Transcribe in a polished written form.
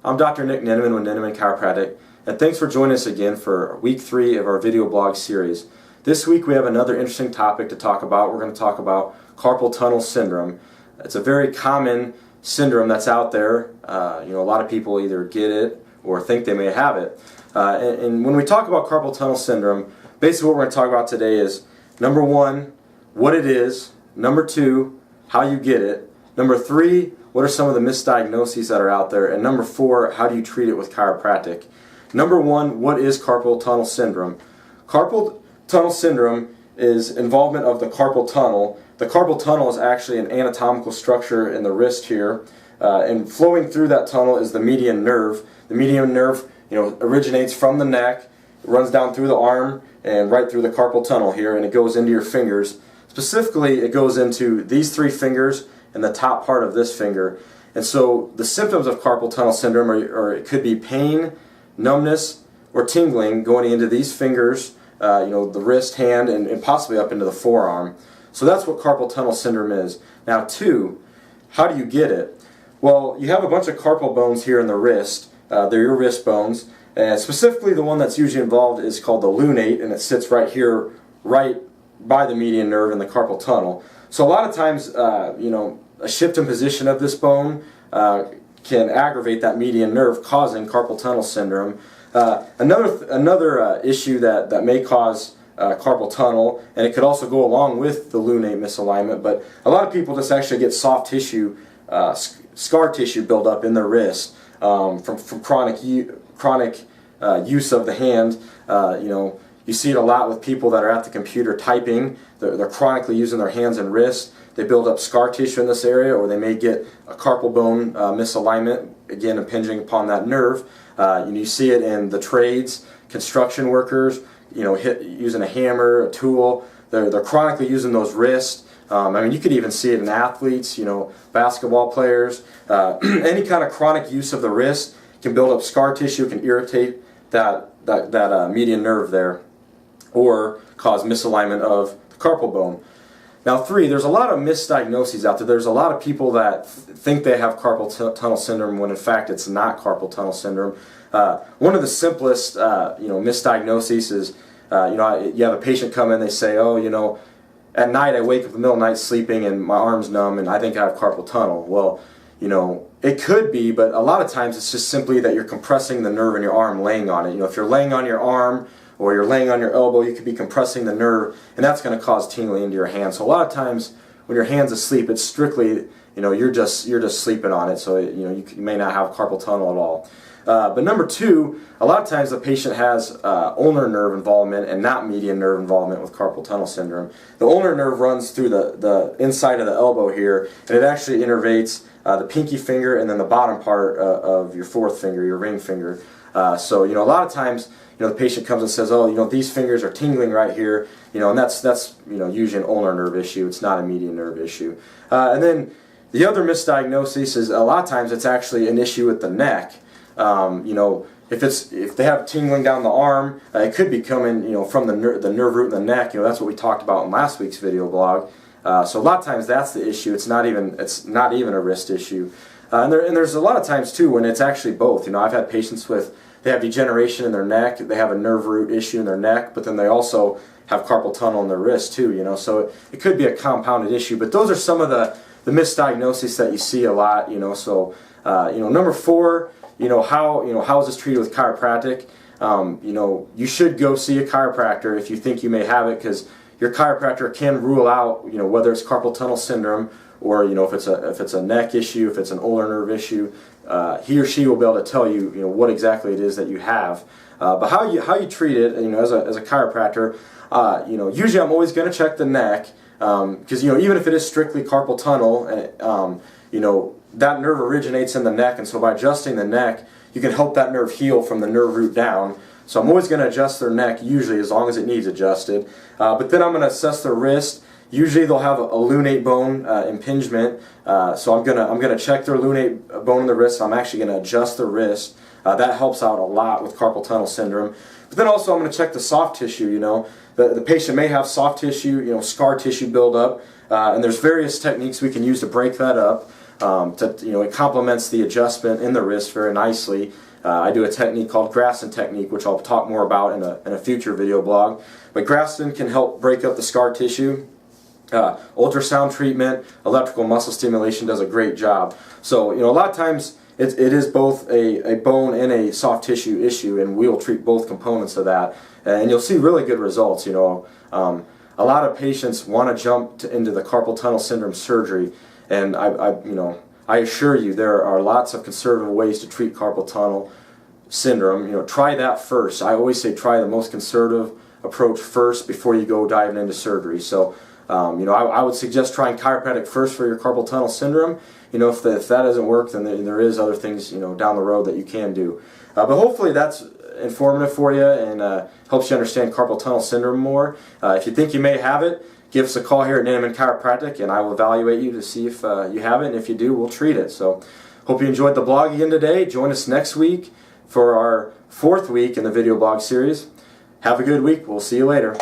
I'm Dr. Nick Neneman with Neneman Chiropractic, and thanks for joining us again for week 3 of our video blog series. This week we have another interesting topic to talk about. We're going to talk about carpal tunnel syndrome. It's a very common syndrome that's out there. A lot of people either get it or think they may have it. And when we talk about carpal tunnel syndrome, basically what we're going to talk about today is, number 1, what it is, number 2, how you get it, number 3, what are some of the misdiagnoses that are out there, and number 4, how do you treat it with chiropractic. Number 1, what is carpal tunnel syndrome? Carpal tunnel syndrome is involvement of the carpal tunnel. The carpal tunnel is actually an anatomical structure in the wrist here, and flowing through that tunnel is the median nerve. The median nerve, originates from the neck, runs down through the arm, and right through the carpal tunnel here, and it goes into your fingers. Specifically, it goes into these 3 fingers and the top part of this finger. And so the symptoms of carpal tunnel syndrome are it could be pain, numbness, or tingling going into these fingers, the wrist, hand, and possibly up into the forearm. So that's what carpal tunnel syndrome is. Now 2, how do you get it? Well, you have a bunch of carpal bones here in the wrist. They're your wrist bones. And specifically the one that's usually involved is called the lunate, and it sits right here, right by the median nerve in the carpal tunnel. So a lot of times, a shift in position of this bone can aggravate that median nerve, causing carpal tunnel syndrome. Another issue that may cause carpal tunnel, and it could also go along with the lunate misalignment, but a lot of people just actually get soft tissue, scar tissue buildup in their wrist from chronic use of the hand. You see it a lot with people that are at the computer typing. They're chronically using their hands and wrists. They build up scar tissue in this area, or they may get a carpal bone misalignment, again impinging upon that nerve. You see it in the trades, construction workers, using a hammer, a tool. They're chronically using those wrists. You could even see it in athletes, basketball players. Any kind of chronic use of the wrist can build up scar tissue, can irritate that median nerve there, or cause misalignment of the carpal bone. Now 3, there's a lot of misdiagnoses out there. There's a lot of people that think they have carpal tunnel syndrome when in fact it's not carpal tunnel syndrome. One of the simplest misdiagnoses is, you have a patient come in, they say, at night I wake up in the middle of the night sleeping and my arm's numb and I think I have carpal tunnel. Well, it could be, but a lot of times it's just simply that you're compressing the nerve in your arm laying on it. If you're laying on your arm or you're laying on your elbow, you could be compressing the nerve, and that's going to cause tingling into your hand. So a lot of times when your hand's asleep, it's strictly, you're just sleeping on it, so you may not have carpal tunnel at all. But number 2, a lot of times the patient has ulnar nerve involvement and not median nerve involvement with carpal tunnel syndrome. The ulnar nerve runs through the inside of the elbow here, and it actually innervates the pinky finger and then the bottom part of your 4th finger, your ring finger. So a lot of times the patient comes and says, these fingers are tingling right here, and that's usually an ulnar nerve issue. It's not a median nerve issue. And then the other misdiagnosis is a lot of times it's actually an issue with the neck. If they have tingling down the arm, it could be coming from the nerve root in the neck. That's what we talked about in last week's video blog. So a lot of times that's the issue. It's not even a wrist issue. And there's a lot of times too when it's actually both. I've had patients they have degeneration in their neck, they have a nerve root issue in their neck, but then they also have carpal tunnel in their wrist too. So it could be a compounded issue. But those are some of the misdiagnoses that you see a lot. So number 4. How is this treated with chiropractic? You should go see a chiropractor if you think you may have it, because your chiropractor can rule out, whether it's carpal tunnel syndrome or, if it's a neck issue, if it's an ulnar nerve issue. He or she will be able to tell you, what exactly it is that you have. But how you treat it, as a chiropractor, usually I'm always going to check the neck, because even if it is strictly carpal tunnel, that nerve originates in the neck, and so by adjusting the neck, you can help that nerve heal from the nerve root down. So I'm always going to adjust their neck, usually as long as it needs adjusted. But then I'm going to assess their wrist. Usually they'll have a lunate bone impingement, so I'm going to check their lunate bone in the wrist. I'm actually going to adjust the wrist. That helps out a lot with carpal tunnel syndrome. But then also I'm going to check the soft tissue. The patient may have soft tissue, scar tissue buildup, and there's various techniques we can use to break that up. It complements the adjustment in the wrist very nicely. I do a technique called Graston technique, which I'll talk more about in a future video blog. But Graston can help break up the scar tissue. Ultrasound treatment, electrical muscle stimulation does a great job. So, a lot of times it is both a bone and a soft tissue issue, and we will treat both components of that. And you'll see really good results. A lot of patients want to jump into the carpal tunnel syndrome surgery, and I assure you there are lots of conservative ways to treat carpal tunnel syndrome. Try that first. I always say try the most conservative approach first before you go diving into surgery. So, I would suggest trying chiropractic first for your carpal tunnel syndrome. If that doesn't work, then there is other things down the road that you can do. But hopefully that's informative for you and helps you understand carpal tunnel syndrome more. If you think you may have it, give us a call here at Neneman Chiropractic, and I will evaluate you to see if you have it, and if you do, we'll treat it. So, hope you enjoyed the blog again today. Join us next week for our 4th week in the video blog series. Have a good week. We'll see you later.